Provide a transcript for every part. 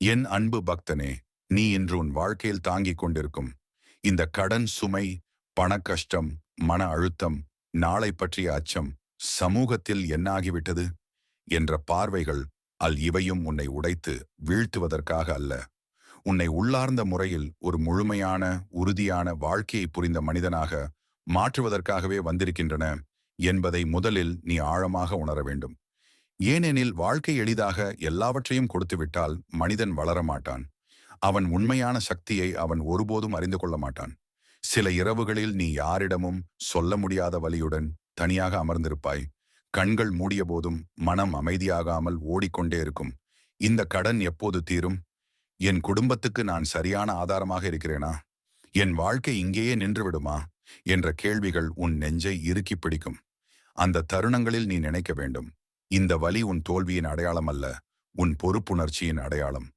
என் அன்பு பக்தனே, நீ இன்று உன் வாழ்க்கையில் தாங்கிக் கொண்டிருக்கும் இந்த கடன் சுமை, பண கஷ்டம், மன அழுத்தம், நாளை பற்றிய அச்சம், சமூகத்தில் என்னாகிவிட்டது என்ற பார்வைகள் இவையும் உன்னை உடைத்து வீழ்த்துவதற்காக அல்ல, உன்னை உள்ளார்ந்த முறையில் ஒரு முழுமையான, உறுதியான வாழ்க்கையை புரிந்த மனிதனாக மாற்றுவதற்காகவே வந்திருக்கின்றன என்பதை முதலில் நீ ஆழமாக உணர வேண்டும். ஏனெனில் வாழ்க்கை எளிதாக எல்லாவற்றையும் கொடுத்துவிட்டால் மனிதன் வளர மாட்டான். அவன் உண்மையான சக்தியை அவன் ஒருபோதும் அறிந்து கொள்ள மாட்டான். சில இரவுகளில் நீ யாரிடமும் சொல்ல முடியாத வலியுடன் தனியாக அமர்ந்திருப்பாய். கண்கள் மூடிய போதும் மனம் அமைதியாகாமல் ஓடிக்கொண்டே இருக்கும். இந்த கடன் எப்போது தீரும்? என் குடும்பத்துக்கு நான் சரியான ஆதாரமாக இருக்கிறேனா? என் வாழ்க்கை இங்கேயே நின்று விடுமா என்ற கேள்விகள் உன் நெஞ்சை இறுக்கி பிடிக்கும். அந்த தருணங்களில் நீ நினைக்க வேண்டும், இந்த வலி உன் தோல்வியின் அடையாளம் அல்ல, உன் பொறுப்புணர்ச்சியின் அடையாளம்.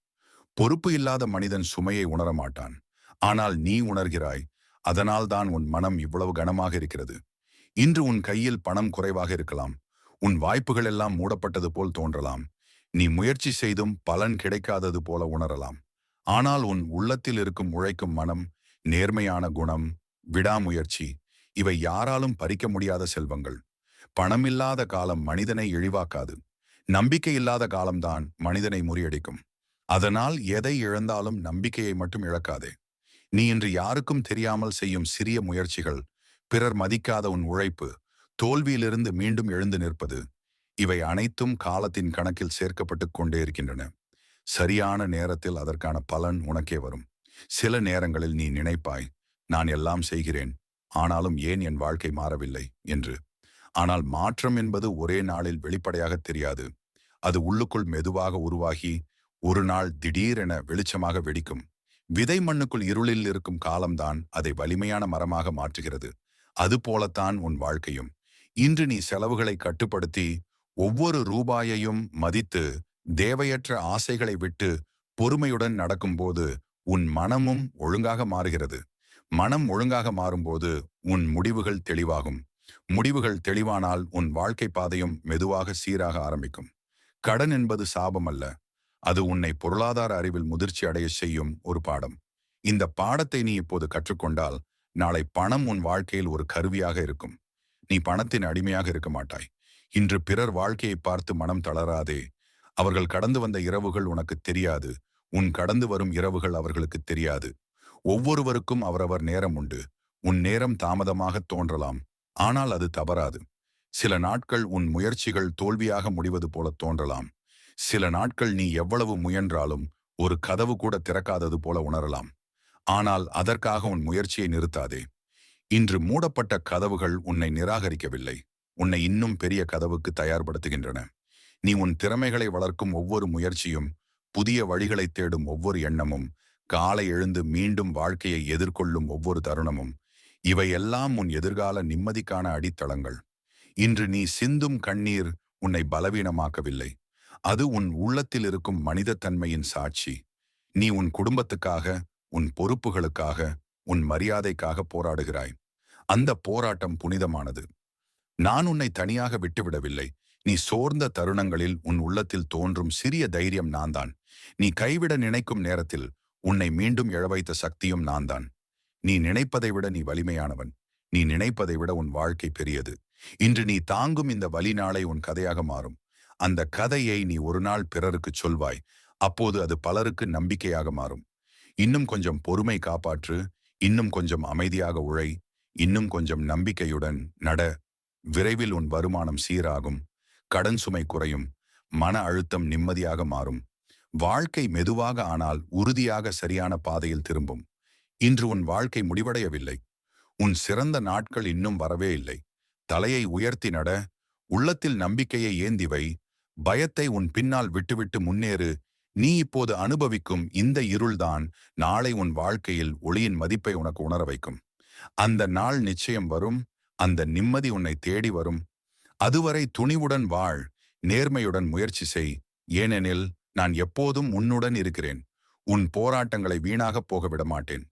பொறுப்பு இல்லாத மனிதன் சுமையை உணர மாட்டான். ஆனால் நீ உணர்கிறாய். அதனால்தான் உன் மனம் இவ்வளவு கனமாக இருக்கிறது. இன்று உன் கையில் பணம் குறைவாக இருக்கலாம். உன் வாய்ப்புகள் எல்லாம் மூடப்பட்டது போல் தோன்றலாம். நீ முயற்சி செய்தும் பலன் கிடைக்காதது போல உணரலாம். ஆனால் உன் உள்ளத்தில் இருக்கும் உழைக்கும் மனம், நேர்மையான குணம், விடாமுயற்சி, இவை யாராலும் பறிக்க முடியாத செல்வங்கள். பணமில்லாத காலம் மனிதனை இழிவாக்காது. நம்பிக்கை இல்லாத காலம்தான் மனிதனை முறியடிக்கும். அதனால் எதை இழந்தாலும் நம்பிக்கையை மட்டும் இழக்காதே. நீ இன்று யாருக்கும் தெரியாமல் செய்யும் சிறிய முயற்சிகள், பிறர் மதிக்காத உன் உழைப்பு, தோல்வியிலிருந்து மீண்டும் எழுந்து நிற்பது, இவை அனைத்தும் காலத்தின் கணக்கில் சேர்க்கப்பட்டு கொண்டே இருக்கின்றன. சரியான நேரத்தில் அதற்கான பலன் உனக்கே வரும். சில நேரங்களில் நீ நினைப்பாய், நான் எல்லாம் செய்கிறேன், ஆனாலும் ஏன் என் வாழ்க்கை மாறவில்லை என்று. ஆனால் மாற்றம் என்பது ஒரே நாளில் வெளிப்படையாக தெரியாது. அது உள்ளுக்குள் மெதுவாக உருவாகி ஒரு நாள் திடீரென வெளிச்சமாக வெடிக்கும். விதை மண்ணுக்குள் இருளில் இருக்கும் காலம்தான் அதை வலிமையான மரமாக மாற்றுகிறது. அதுபோலத்தான் உன் வாழ்க்கையும். இன்று நீ செலவுகளை கட்டுப்படுத்தி ஒவ்வொரு ரூபாயையும் மதித்து தேவையற்ற ஆசைகளை விட்டு பொறுமையுடன் நடக்கும்போது உன் மனமும் ஒழுங்காக மாறுகிறது. மனம் ஒழுங்காக மாறும்போது உன் முடிவுகள் தெளிவாகும். முடிவுகள் தெளிவானால் உன் வாழ்க்கை பாதையும் மெதுவாக சீராக ஆரம்பிக்கும். கடன் என்பது சாபம் அல்ல, அது உன்னை பொருளாதார அறிவில் முதிர்ச்சி அடைய செய்யும் ஒரு பாடம். இந்த பாடத்தை நீ இப்போது கற்றுக்கொண்டால் நாளை பணம் உன் வாழ்க்கையில் ஒரு கருவியாக இருக்கும். நீ பணத்தின் அடிமையாக இருக்க மாட்டாய். இன்று பிறர் வாழ்க்கையை பார்த்து மனம் தளராதே. அவர்கள் கடந்து வந்த இரவுகள் உனக்கு தெரியாது. உன் கடந்து வரும் இரவுகள் அவர்களுக்கு தெரியாது. ஒவ்வொருவருக்கும் அவரவர் நேரம் உண்டு. உன் நேரம் தாமதமாக தோன்றலாம், ஆனால் அது தவறாது. சில நாட்கள் உன் முயற்சிகள் தோல்வியாக முடிவது போல தோன்றலாம். சில நாட்கள் நீ எவ்வளவு முயன்றாலும் ஒரு கதவு கூட திறக்காதது போல உணரலாம். ஆனால் அதற்காக உன் முயற்சியை நிறுத்தாதே. இன்று மூடப்பட்ட கதவுகள் உன்னை நிராகரிக்கவில்லை, உன்னை இன்னும் பெரிய கதவுக்கு தயார்படுத்துகின்றன. நீ உன் திறமைகளை வளர்க்கும் ஒவ்வொரு முயற்சியும், புதிய வழிகளை தேடும் ஒவ்வொரு எண்ணமும், காலை எழுந்து மீண்டும் வாழ்க்கையை எதிர்கொள்ளும் ஒவ்வொரு தருணமும், இவையெல்லாம் உன் எதிர்கால நிம்மதிக்கான அடித்தளங்கள். இன்று நீ சிந்தும் கண்ணீர் உன்னை பலவீனமாக்கவில்லை, அது உன் உள்ளத்தில் இருக்கும் மனிதத்தன்மையின் சாட்சி. நீ உன் குடும்பத்துக்காக, உன் பொறுப்புகளுக்காக, உன் மரியாதைக்காக போராடுகிறாய். அந்த போராட்டம் புனிதமானது. நான் உன்னை தனியாக விட்டுவிடவில்லை. நீ சோர்ந்த தருணங்களில் உன் உள்ளத்தில் தோன்றும் சிறிய தைரியம் நான்தான். நீ கைவிட நினைக்கும் நேரத்தில் உன்னை மீண்டும் எழவைத்த சக்தியும் நான்தான். நீ நினைப்பதை விட நீ வலிமையானவன். நீ நினைப்பதை விட உன் வாழ்க்கை பெரியது. இன்று நீ தாங்கும் இந்த வலி நாளை உன் கதையாக மாறும். அந்த கதையை நீ ஒரு நாள் பிறருக்கு சொல்வாய். அப்போது அது பலருக்கு நம்பிக்கையாக மாறும். இன்னும் கொஞ்சம் பொறுமை காப்பாற்று, இன்னும் கொஞ்சம் அமைதியாக உழை, இன்னும் கொஞ்சம் நம்பிக்கையுடன் நட. விரைவில் உன் வருமானம் சீராகும், கடன் சுமை குறையும், மன அழுத்தம் நிம்மதியாக மாறும். வாழ்க்கை மெதுவாக ஆனால் உறுதியாக சரியான பாதையில் திரும்பும். இன்று உன் வாழ்க்கை முடிவடையவில்லை. உன் சிறந்த நாட்கள் இன்னும் வரவே இல்லை. தலையை உயர்த்தி நட, உள்ளத்தில் நம்பிக்கையை ஏந்தி வை, பயத்தை உன் பின்னால் விட்டுவிட்டு முன்னேறு. நீ இப்போது அனுபவிக்கும் இந்த இருள்தான் நாளை உன் வாழ்க்கையில் ஒளியின் மதிப்பை உனக்கு உணர வைக்கும். அந்த நாள் நிச்சயம் வரும். அந்த நிம்மதி உன்னை தேடி வரும். அதுவரை துணிவுடன் வாழ், நேர்மையுடன் முயற்சி செய். ஏனெனில் நான் எப்போதும் உன்னுடன் இருக்கிறேன். உன் போராட்டங்களை வீணாக போக விட மாட்டேன்.